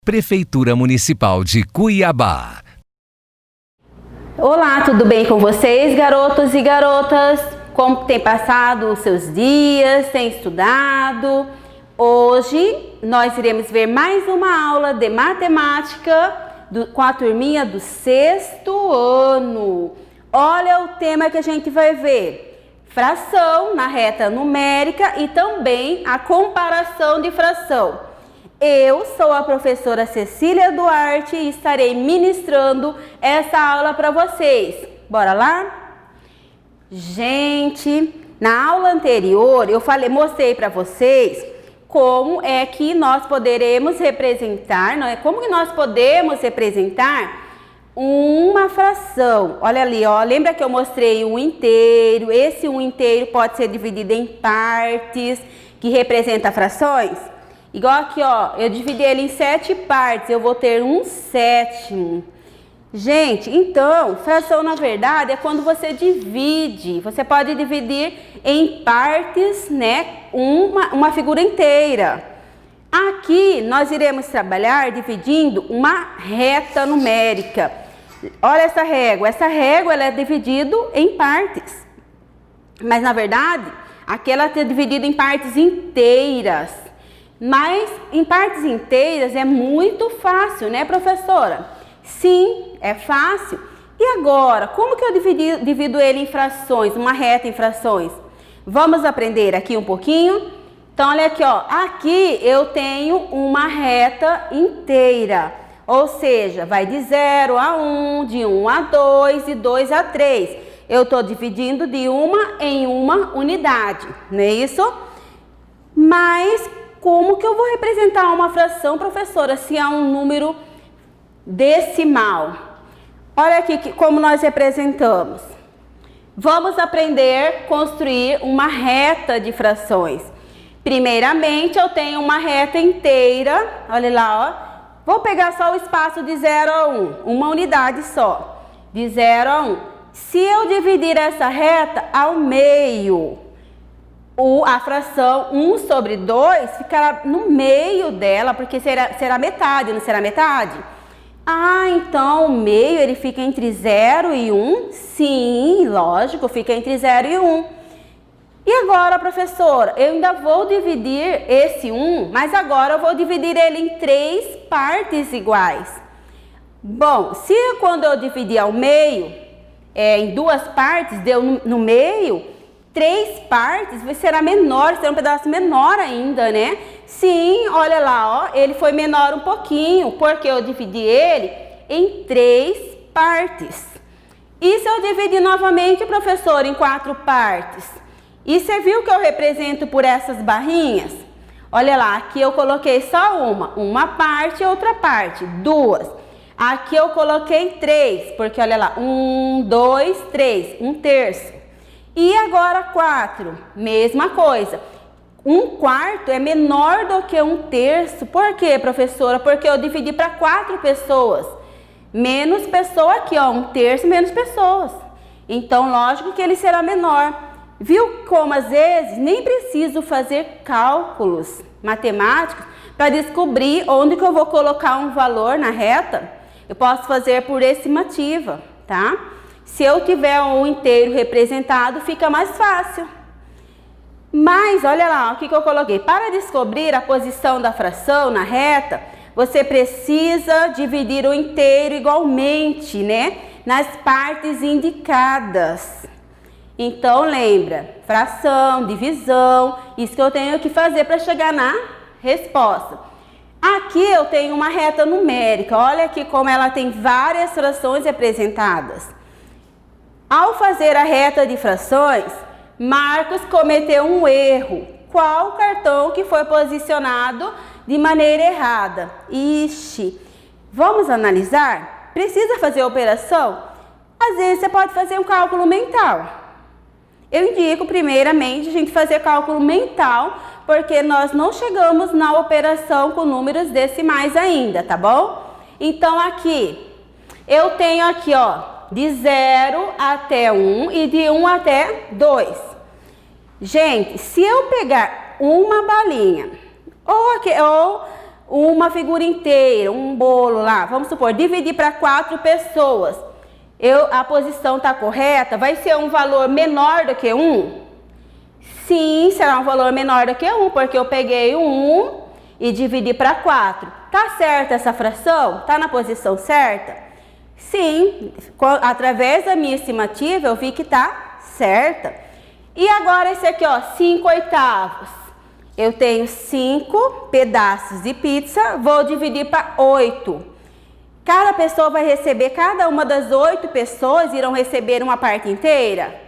Prefeitura Municipal de Cuiabá. Olá, tudo bem com vocês, garotos e garotas? Como tem passado os seus dias? Tem estudado? Hoje nós iremos ver mais uma aula de matemática com a turminha do 6º ano. Olha o tema que a gente vai ver: fração na reta numérica e também a comparação de fração. Eu sou a professora Cecília Duarte e estarei ministrando essa aula para vocês. Bora lá? Gente, na aula anterior eu mostrei para vocês como é que nós poderemos representar, como que nós podemos representar uma fração. Olha ali, ó, lembra que eu mostrei um inteiro? Esse um inteiro pode ser dividido em partes, que representa frações. Igual aqui, ó, eu dividi ele em 7 partes, eu vou ter um sétimo. Gente, então, fração na verdade é quando você divide. Você pode dividir em partes, né, uma figura inteira. Aqui nós iremos trabalhar dividindo uma reta numérica. Olha essa régua ela é dividida em partes. Mas na verdade, aqui ela é dividida em partes inteiras. Mas em partes inteiras é muito fácil, né, professora? Sim, é fácil. E agora, como que eu divido ele em frações, uma reta em frações? Vamos aprender aqui um pouquinho? Então, olha aqui, ó. Aqui eu tenho uma reta inteira. Ou seja, vai de 0 a 1, de 1 a 2 e 2 a 3. Eu estou dividindo de uma em uma unidade, não é isso? Mas como que eu vou representar uma fração, professora, se é um número decimal? Olha aqui como nós representamos. Vamos aprender a construir uma reta de frações. Primeiramente, eu tenho uma reta inteira. Olha lá, ó. Vou pegar só o espaço de 0 a 1, uma unidade só. De 0 a 1. Se eu dividir essa reta ao meio, a fração 1 sobre 2 ficará no meio dela, porque será metade, não será metade? Ah, então o meio ele fica entre 0 e 1? Sim, lógico, fica entre 0 e 1. E agora, professora, eu ainda vou dividir esse 1, mas agora eu vou dividir ele em 3 partes iguais. Bom, se quando eu dividir ao meio, em 2 partes, deu no meio, 3 partes será menor, será um pedaço menor ainda, né? Sim, olha lá, ó, ele foi menor um pouquinho, porque eu dividi ele em 3 partes. E se eu dividir novamente, professor, em 4 partes? E você viu que eu represento por essas barrinhas? Olha lá, aqui eu coloquei só uma parte e outra parte, 2. Aqui eu coloquei 3, porque olha lá, 1, 2, 3, 1/3. E agora 4, mesma coisa. 1/4 é menor do que 1/3. Por quê, professora? Porque eu dividi para 4 pessoas. Menos pessoa aqui, ó, 1/3 menos pessoas. Então, lógico que ele será menor. Viu como às vezes nem preciso fazer cálculos matemáticos para descobrir onde que eu vou colocar um valor na reta? Eu posso fazer por estimativa, tá? Se eu tiver um inteiro representado, fica mais fácil. Mas, olha lá, o que eu coloquei. Para descobrir a posição da fração na reta, você precisa dividir o inteiro igualmente, né? Nas partes indicadas. Então, lembra, fração, divisão, isso que eu tenho que fazer para chegar na resposta. Aqui eu tenho uma reta numérica, olha aqui como ela tem várias frações representadas. Ao fazer a reta de frações, Marcos cometeu um erro. Qual o cartão que foi posicionado de maneira errada? Ixi, vamos analisar? Precisa fazer a operação? Às vezes você pode fazer um cálculo mental. Eu indico primeiramente a gente fazer cálculo mental, porque nós não chegamos na operação com números decimais ainda, tá bom? Então aqui, eu tenho aqui, ó, de 0 até 1 e de 1 até 2. Gente, se eu pegar uma balinha ou uma figura inteira, um bolo lá, vamos supor, dividir para 4 pessoas. A posição está correta? Vai ser um valor menor do que 1? Sim, será um valor menor do que 1, porque eu peguei o 1 e dividi para 4. Tá certa essa fração? Tá na posição certa? Sim, através da minha estimativa eu vi que tá certa. E agora esse aqui, ó, 5/8. Eu tenho 5 pedaços de pizza, vou dividir para 8. Cada pessoa vai receber, cada uma das 8 pessoas irão receber uma parte inteira?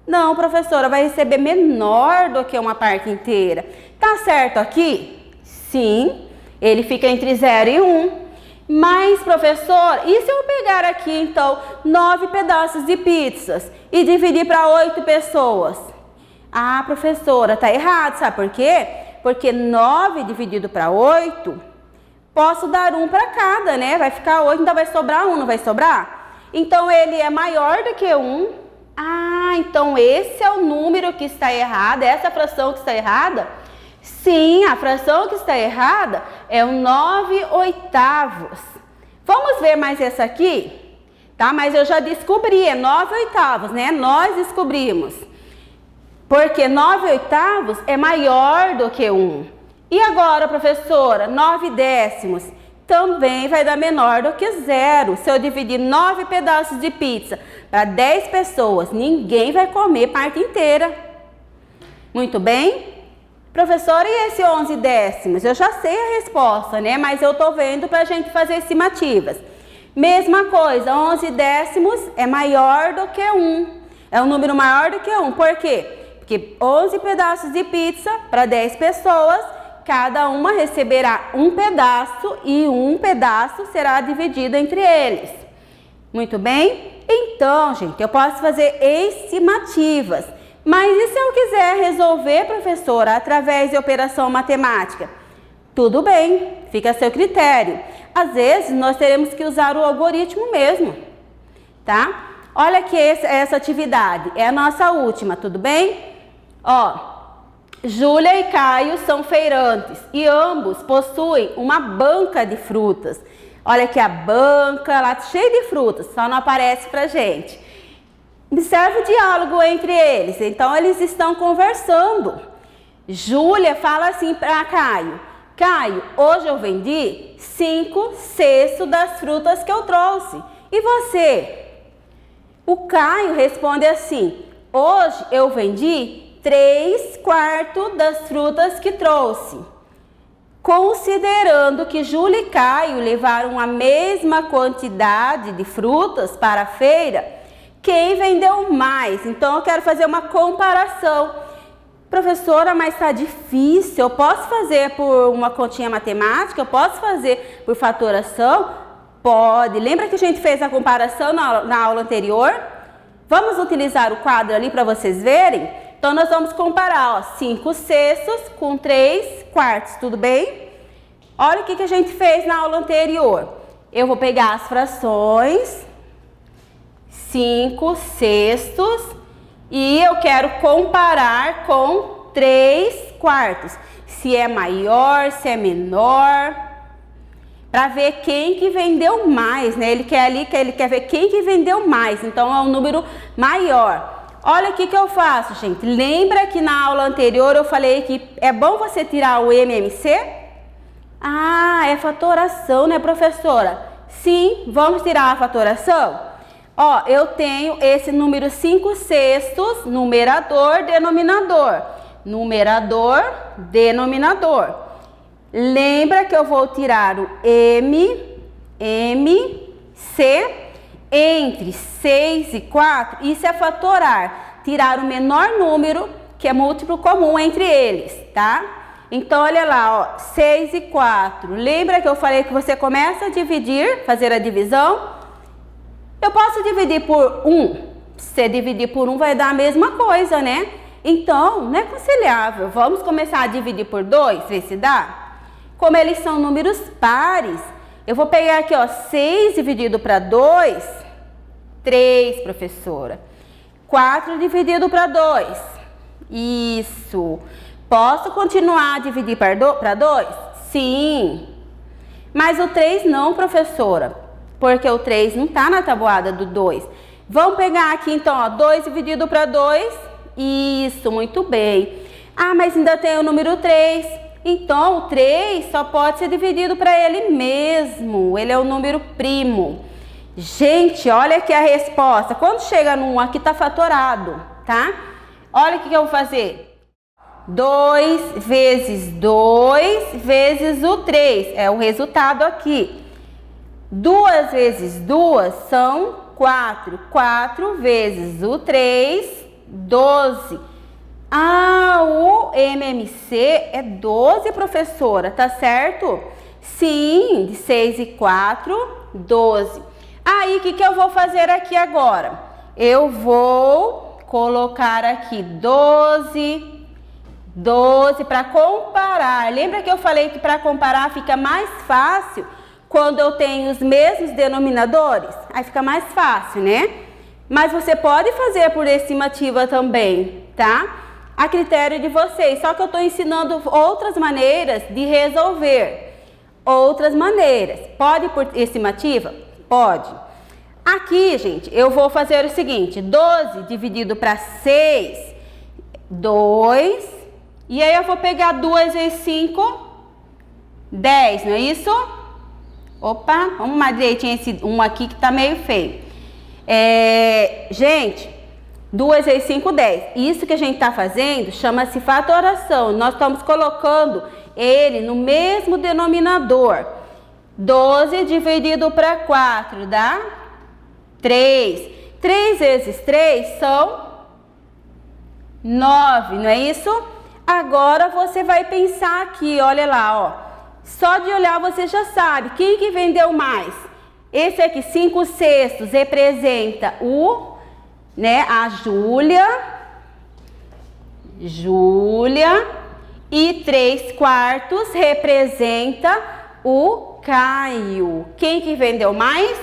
Não, professora, vai receber menor do que uma parte inteira. Tá certo aqui? Sim, ele fica entre 0 e 1. Mas, professor, e se eu pegar aqui, então, 9 pedaços de pizzas e dividir para 8 pessoas? Ah, professora, tá errado, sabe por quê? Porque 9 dividido para 8, posso dar 1 para cada, né? Vai ficar 8, então vai sobrar 1, não vai sobrar? Então, ele é maior do que 1. Ah, então esse é o número que está errado, essa fração que está errada? Sim, a fração que está errada é o 9/8. Vamos ver mais essa aqui? Tá? Mas eu já descobri, é 9/8, né? Nós descobrimos. Porque 9/8 é maior do que 1. E agora, professora, 9/10 também vai dar menor do que 0. Se eu dividir 9 pedaços de pizza para 10 pessoas, ninguém vai comer parte inteira. Muito bem? Professora, e esse 11/10? Eu já sei a resposta, né? Mas eu tô vendo para a gente fazer estimativas. Mesma coisa, 11/10 é maior do que 1. É um número maior do que 1. Por quê? Porque 11 pedaços de pizza para 10 pessoas, cada uma receberá um pedaço e um pedaço será dividido entre eles. Muito bem? Então, gente, eu posso fazer estimativas. Mas e se eu quiser resolver, professora, através de operação matemática? Tudo bem, fica a seu critério. Às vezes, nós teremos que usar o algoritmo mesmo, tá? Olha aqui essa atividade, é a nossa última, tudo bem? Ó, Júlia e Caio são feirantes e ambos possuem uma banca de frutas. Olha aqui a banca, lá cheia de frutas, só não aparece pra gente. Observe o diálogo entre eles. Então, eles estão conversando. Júlia fala assim para Caio: Caio, hoje eu vendi 5/6 das frutas que eu trouxe. E você? O Caio responde assim: hoje eu vendi 3/4 das frutas que trouxe. Considerando que Júlia e Caio levaram a mesma quantidade de frutas para a feira, quem vendeu mais? Então, eu quero fazer uma comparação. Professora, mas está difícil. Eu posso fazer por uma continha matemática? Eu posso fazer por fatoração? Pode. Lembra que a gente fez a comparação na aula anterior? Vamos utilizar o quadro ali para vocês verem? Então, nós vamos comparar, ó, 5/6 com 3/4, tudo bem? Olha o que a gente fez na aula anterior. Eu vou pegar as frações 5/6 e eu quero comparar com 3/4. Se é maior, se é menor, para ver quem que vendeu mais, né? Ele quer ver quem que vendeu mais, então é um número maior. Olha o que eu faço, gente. Lembra que na aula anterior eu falei que é bom você tirar o MMC? Ah, é fatoração, né, professora? Sim, vamos tirar a fatoração? Ó, eu tenho esse número 5/6, numerador, denominador. Numerador, denominador. Lembra que eu vou tirar o MC entre 6 e 4? Isso é fatorar. Tirar o menor número, que é múltiplo comum entre eles, tá? Então, olha lá, ó, 6 e 4. Lembra que eu falei que você começa a dividir, fazer a divisão? Eu posso dividir por 1. Se dividir por 1 vai dar a mesma coisa, né? Então, não é conciliável. Vamos começar a dividir por 2, ver se dá? Como eles são números pares, eu vou pegar aqui, ó, 6 dividido para 2, 3, professora. 4 dividido para 2. Isso. Posso continuar a dividir para 2? Sim. Mas o 3 não, professora, porque o 3 não está na tabuada do 2. Vamos pegar aqui então, ó, 2 dividido para 2. Isso, muito bem. Ah, mas ainda tem o número 3. Então, o 3 só pode ser dividido para ele mesmo. Ele é o número primo. Gente, olha aqui a resposta. Quando chega no 1, aqui está fatorado, tá? Olha o que eu vou fazer. 2 vezes 2 vezes o 3. É o resultado aqui. 2 vezes 2 são 4. 4 vezes o 3, 12. Ah, o MMC é 12, professora, tá certo? Sim, de 6 e 4, 12. Aí, o que eu vou fazer aqui agora? Eu vou colocar aqui 12 para comparar. Lembra que eu falei que para comparar fica mais fácil quando eu tenho os mesmos denominadores? Aí fica mais fácil, né? Mas você pode fazer por estimativa também, tá? A critério de vocês. Só que eu estou ensinando outras maneiras de resolver. Outras maneiras. Pode por estimativa? Pode. Aqui, gente, eu vou fazer o seguinte. 12 dividido para 6, 2. E aí eu vou pegar 2 vezes 5, 10, não é isso? Opa, vamos mais direitinho esse 1 aqui que tá meio feio. Gente, 2 vezes 5, 10. Isso que a gente tá fazendo chama-se fatoração. Nós estamos colocando ele no mesmo denominador. 12 dividido para 4 dá 3. 3 vezes 3 são 9, não é isso? Agora você vai pensar aqui, olha lá, ó. Só de olhar você já sabe. Quem que vendeu mais? Esse aqui, 5/6 representa a Júlia. E 3/4 representa o Caio. Quem que vendeu mais?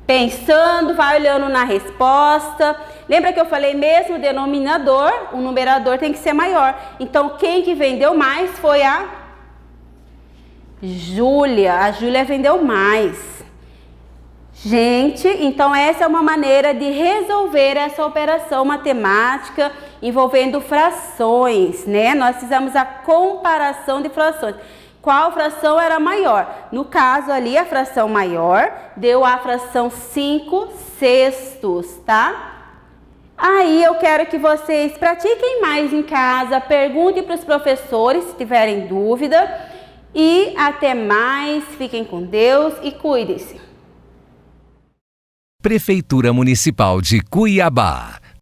Pensando, vai olhando na resposta. Lembra que eu falei mesmo denominador, o numerador tem que ser maior. Então, quem que vendeu mais foi a Júlia. A Júlia vendeu mais. Gente, então essa é uma maneira de resolver essa operação matemática envolvendo frações, né? Nós fizemos a comparação de frações. Qual fração era maior? No caso ali, a fração maior deu a fração 5/6, tá? Aí eu quero que vocês pratiquem mais em casa, perguntem para os professores se tiverem dúvida. E até mais, fiquem com Deus e cuidem-se. Prefeitura Municipal de Cuiabá.